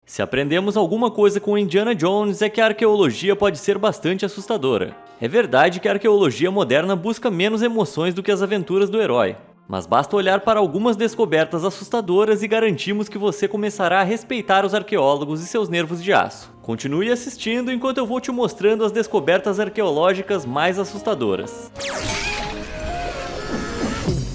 Se aprendemos alguma coisa com Indiana Jones é que a arqueologia pode ser bastante assustadora. É verdade que a arqueologia moderna busca menos emoções do que as aventuras do herói. Mas basta olhar para algumas descobertas assustadoras e garantimos que você começará a respeitar os arqueólogos e seus nervos de aço. Continue assistindo enquanto eu vou te mostrando as descobertas arqueológicas mais assustadoras.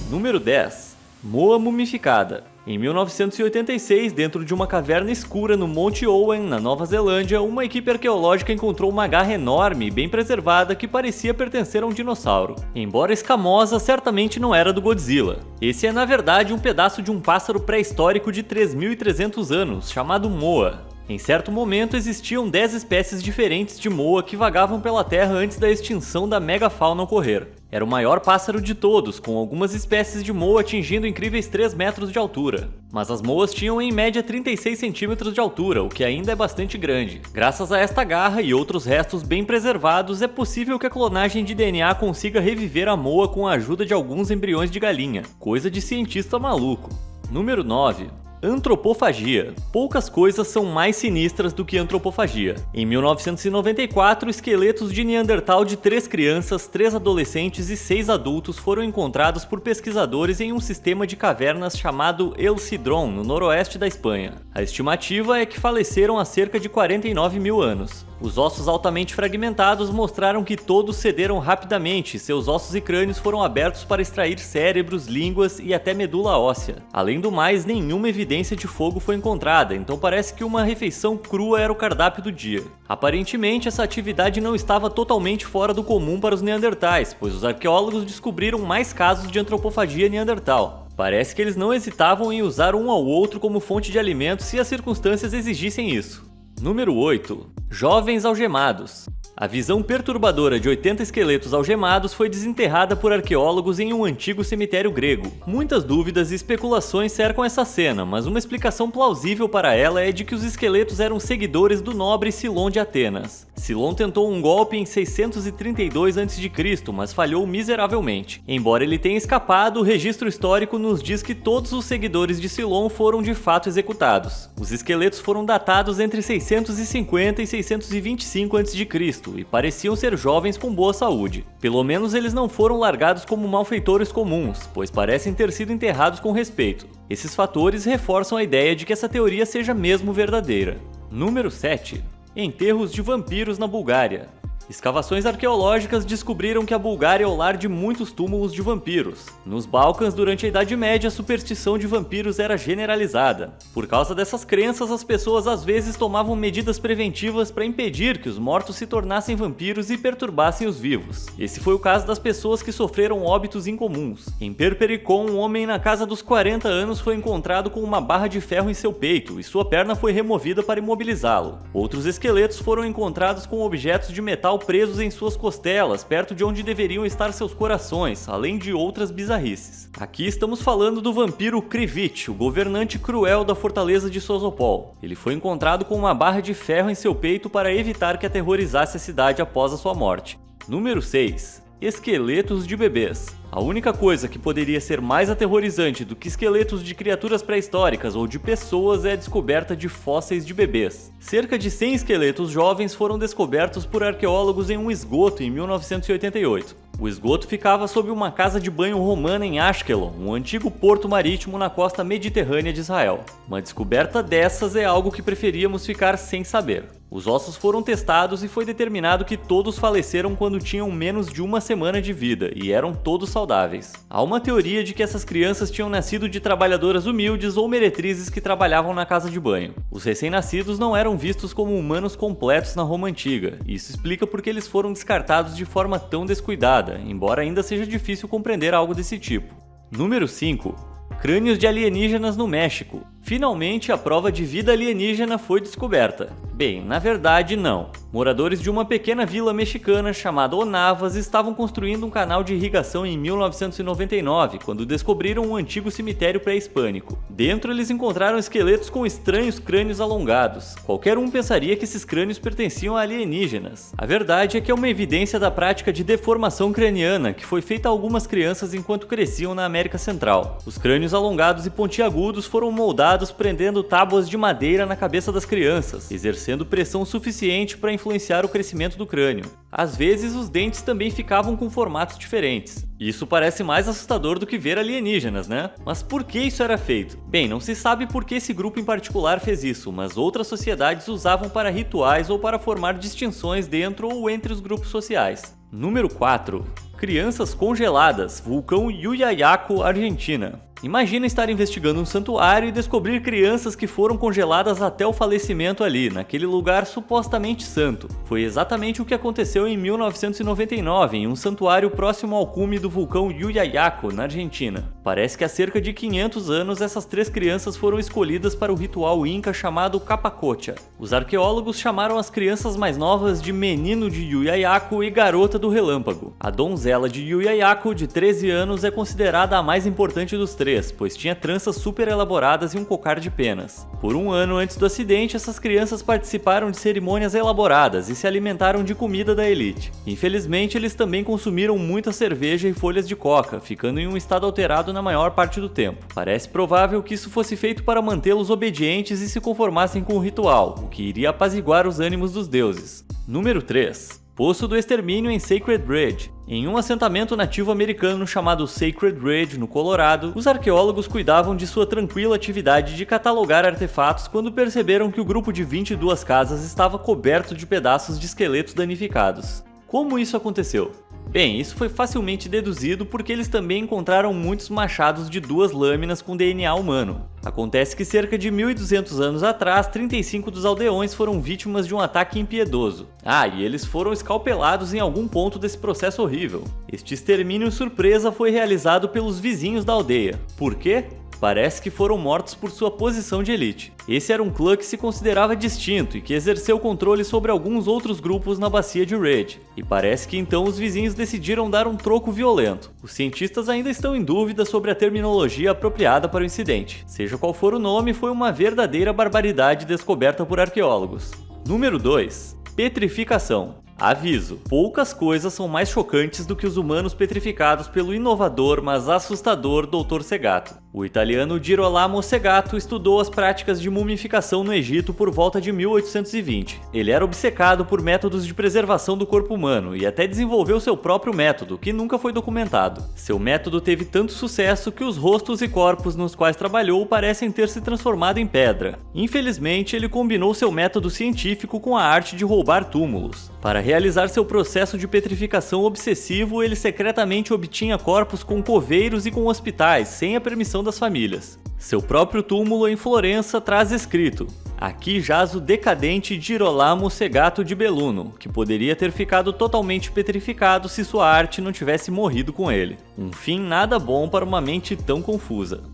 Número 10. Moa mumificada. Em 1986, dentro de uma caverna escura no Monte Owen, na Nova Zelândia, uma equipe arqueológica encontrou uma garra enorme e bem preservada que parecia pertencer a um dinossauro. Embora escamosa, certamente não era do Godzilla. Esse é na verdade um pedaço de um pássaro pré-histórico de 3.300 anos, chamado moa. Em certo momento existiam 10 espécies diferentes de moa que vagavam pela Terra antes da extinção da megafauna ocorrer. Era o maior pássaro de todos, com algumas espécies de moa atingindo incríveis 3 metros de altura. Mas as moas tinham em média 36 centímetros de altura, o que ainda é bastante grande. Graças a esta garra e outros restos bem preservados, é possível que a clonagem de DNA consiga reviver a moa com a ajuda de alguns embriões de galinha. Coisa de cientista maluco. Número 9. Antropofagia. Poucas coisas são mais sinistras do que antropofagia. Em 1994, esqueletos de Neandertal de 3 crianças, 3 adolescentes e 6 adultos foram encontrados por pesquisadores em um sistema de cavernas chamado El Cidrón, no noroeste da Espanha. A estimativa é que faleceram há cerca de 49 mil anos. Os ossos altamente fragmentados mostraram que todos cederam rapidamente, seus ossos e crânios foram abertos para extrair cérebros, línguas e até medula óssea. Além do mais, nenhuma evidência de fogo foi encontrada, então parece que uma refeição crua era o cardápio do dia. Aparentemente, essa atividade não estava totalmente fora do comum para os neandertais, pois os arqueólogos descobriram mais casos de antropofagia neandertal. Parece que eles não hesitavam em usar um ao outro como fonte de alimento se as circunstâncias exigissem isso. Número 8. Jovens algemados. A visão perturbadora de 80 esqueletos algemados foi desenterrada por arqueólogos em um antigo cemitério grego. Muitas dúvidas e especulações cercam essa cena, mas uma explicação plausível para ela é de que os esqueletos eram seguidores do nobre Silon de Atenas. Silon tentou um golpe em 632 a.C., mas falhou miseravelmente. Embora ele tenha escapado, o registro histórico nos diz que todos os seguidores de Silon foram de fato executados. Os esqueletos foram datados entre 650 e 625 a.C., e pareciam ser jovens com boa saúde. Pelo menos eles não foram largados como malfeitores comuns, pois parecem ter sido enterrados com respeito. Esses fatores reforçam a ideia de que essa teoria seja mesmo verdadeira. Número 7. Enterros de vampiros na Bulgária. Escavações arqueológicas descobriram que a Bulgária é o lar de muitos túmulos de vampiros. Nos Balcãs, durante a Idade Média, a superstição de vampiros era generalizada. Por causa dessas crenças, as pessoas às vezes tomavam medidas preventivas para impedir que os mortos se tornassem vampiros e perturbassem os vivos. Esse foi o caso das pessoas que sofreram óbitos incomuns. Em Perpericon, um homem na casa dos 40 anos foi encontrado com uma barra de ferro em seu peito e sua perna foi removida para imobilizá-lo. Outros esqueletos foram encontrados com objetos de metal presos em suas costelas, perto de onde deveriam estar seus corações, além de outras bizarrices. Aqui estamos falando do vampiro Krivich, o governante cruel da fortaleza de Sozopol. Ele foi encontrado com uma barra de ferro em seu peito para evitar que aterrorizasse a cidade após a sua morte. Número 6. Esqueletos de bebês. A única coisa que poderia ser mais aterrorizante do que esqueletos de criaturas pré-históricas ou de pessoas é a descoberta de fósseis de bebês. Cerca de 100 esqueletos jovens foram descobertos por arqueólogos em um esgoto em 1988. O esgoto ficava sob uma casa de banho romana em Ashkelon, um antigo porto marítimo na costa mediterrânea de Israel. Uma descoberta dessas é algo que preferíamos ficar sem saber. Os ossos foram testados e foi determinado que todos faleceram quando tinham menos de uma semana de vida e eram todos saudáveis. Há uma teoria de que essas crianças tinham nascido de trabalhadoras humildes ou meretrizes que trabalhavam na casa de banho. Os recém-nascidos não eram vistos como humanos completos na Roma Antiga, e isso explica porque eles foram descartados de forma tão descuidada, embora ainda seja difícil compreender algo desse tipo. Número 5. Crânios de alienígenas no México. Finalmente, a prova de vida alienígena foi descoberta. Bem, na verdade, não. Moradores de uma pequena vila mexicana chamada Onavas estavam construindo um canal de irrigação em 1999, quando descobriram um antigo cemitério pré-hispânico. Dentro, eles encontraram esqueletos com estranhos crânios alongados. Qualquer um pensaria que esses crânios pertenciam a alienígenas. A verdade é que é uma evidência da prática de deformação craniana que foi feita a algumas crianças enquanto cresciam na América Central. Os crânios alongados e pontiagudos foram moldados soldados prendendo tábuas de madeira na cabeça das crianças, exercendo pressão suficiente para influenciar o crescimento do crânio. Às vezes, os dentes também ficavam com formatos diferentes. Isso parece mais assustador do que ver alienígenas, né? Mas por que isso era feito? Bem, não se sabe por que esse grupo em particular fez isso, mas outras sociedades usavam para rituais ou para formar distinções dentro ou entre os grupos sociais. Número 4. Crianças congeladas, vulcão Yuyayaco, Argentina. Imagina estar investigando um santuário e descobrir crianças que foram congeladas até o falecimento ali, naquele lugar supostamente santo. Foi exatamente o que aconteceu em 1999, em um santuário próximo ao cume do vulcão Yuyayaco, na Argentina. Parece que há cerca de 500 anos essas 3 crianças foram escolhidas para o ritual inca chamado Capacocha. Os arqueólogos chamaram as crianças mais novas de Menino de Yuyayaco e Garota do Relâmpago. A donzela de Yuyayaco, de 13 anos, é considerada a mais importante dos 3, pois tinha tranças super elaboradas e um cocar de penas. Por um ano antes do acidente, essas crianças participaram de cerimônias elaboradas e se alimentaram de comida da elite. Infelizmente, eles também consumiram muita cerveja e folhas de coca, ficando em um estado alterado na maior parte do tempo. Parece provável que isso fosse feito para mantê-los obedientes e se conformassem com o ritual, o que iria apaziguar os ânimos dos deuses. Número 3. Poço do Extermínio em Sacred Ridge. Em um assentamento nativo americano chamado Sacred Ridge, no Colorado, os arqueólogos cuidavam de sua tranquila atividade de catalogar artefatos quando perceberam que o grupo de 22 casas estava coberto de pedaços de esqueletos danificados. Como isso aconteceu? Bem, isso foi facilmente deduzido porque eles também encontraram muitos machados de 2 lâminas com DNA humano. Acontece que cerca de 1.200 anos atrás, 35 dos aldeões foram vítimas de um ataque impiedoso. E eles foram escalpelados em algum ponto desse processo horrível. Este extermínio surpresa foi realizado pelos vizinhos da aldeia. Por quê? Parece que foram mortos por sua posição de elite. Esse era um clã que se considerava distinto e que exerceu controle sobre alguns outros grupos na bacia de Ridge. E parece que então os vizinhos decidiram dar um troco violento. Os cientistas ainda estão em dúvida sobre a terminologia apropriada para o incidente. Seja qual for o nome, foi uma verdadeira barbaridade descoberta por arqueólogos. Número 2. Petrificação. Aviso: poucas coisas são mais chocantes do que os humanos petrificados pelo inovador, mas assustador Dr. Segato. O italiano Girolamo Segato estudou as práticas de mumificação no Egito por volta de 1820. Ele era obcecado por métodos de preservação do corpo humano e até desenvolveu seu próprio método, que nunca foi documentado. Seu método teve tanto sucesso que os rostos e corpos nos quais trabalhou parecem ter se transformado em pedra. Infelizmente, ele combinou seu método científico com a arte de roubar túmulos. Para realizar seu processo de petrificação obsessivo, ele secretamente obtinha corpos com coveiros e com hospitais, sem a permissão das famílias. Seu próprio túmulo em Florença traz escrito: aqui jaz o decadente Girolamo Segato de Belluno, que poderia ter ficado totalmente petrificado se sua arte não tivesse morrido com ele. Um fim nada bom para uma mente tão confusa.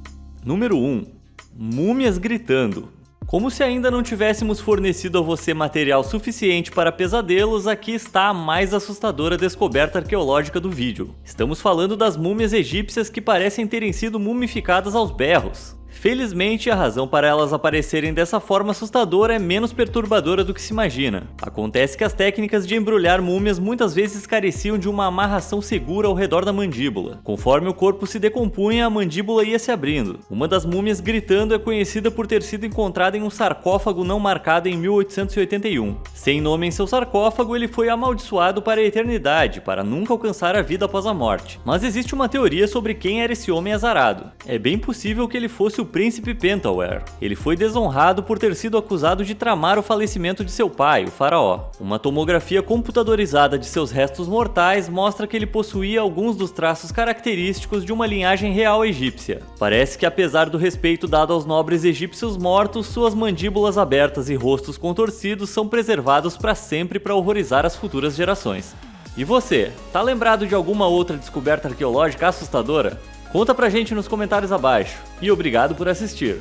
Número 1. Múmias gritando. Como se ainda não tivéssemos fornecido a você material suficiente para pesadelos, aqui está a mais assustadora descoberta arqueológica do vídeo. Estamos falando das múmias egípcias que parecem terem sido mumificadas aos berros. Felizmente, a razão para elas aparecerem dessa forma assustadora é menos perturbadora do que se imagina. Acontece que as técnicas de embrulhar múmias muitas vezes careciam de uma amarração segura ao redor da mandíbula. Conforme o corpo se decompunha, a mandíbula ia se abrindo. Uma das múmias gritando é conhecida por ter sido encontrada em um sarcófago não marcado em 1881. Sem nome em seu sarcófago, ele foi amaldiçoado para a eternidade, para nunca alcançar a vida após a morte. Mas existe uma teoria sobre quem era esse homem azarado. É bem possível que ele fosse o príncipe Pentaware. Ele foi desonrado por ter sido acusado de tramar o falecimento de seu pai, o faraó. Uma tomografia computadorizada de seus restos mortais mostra que ele possuía alguns dos traços característicos de uma linhagem real egípcia. Parece que, apesar do respeito dado aos nobres egípcios mortos, suas mandíbulas abertas e rostos contorcidos são preservados para sempre para horrorizar as futuras gerações. E você, tá lembrado de alguma outra descoberta arqueológica assustadora? Conta pra gente nos comentários abaixo, e obrigado por assistir!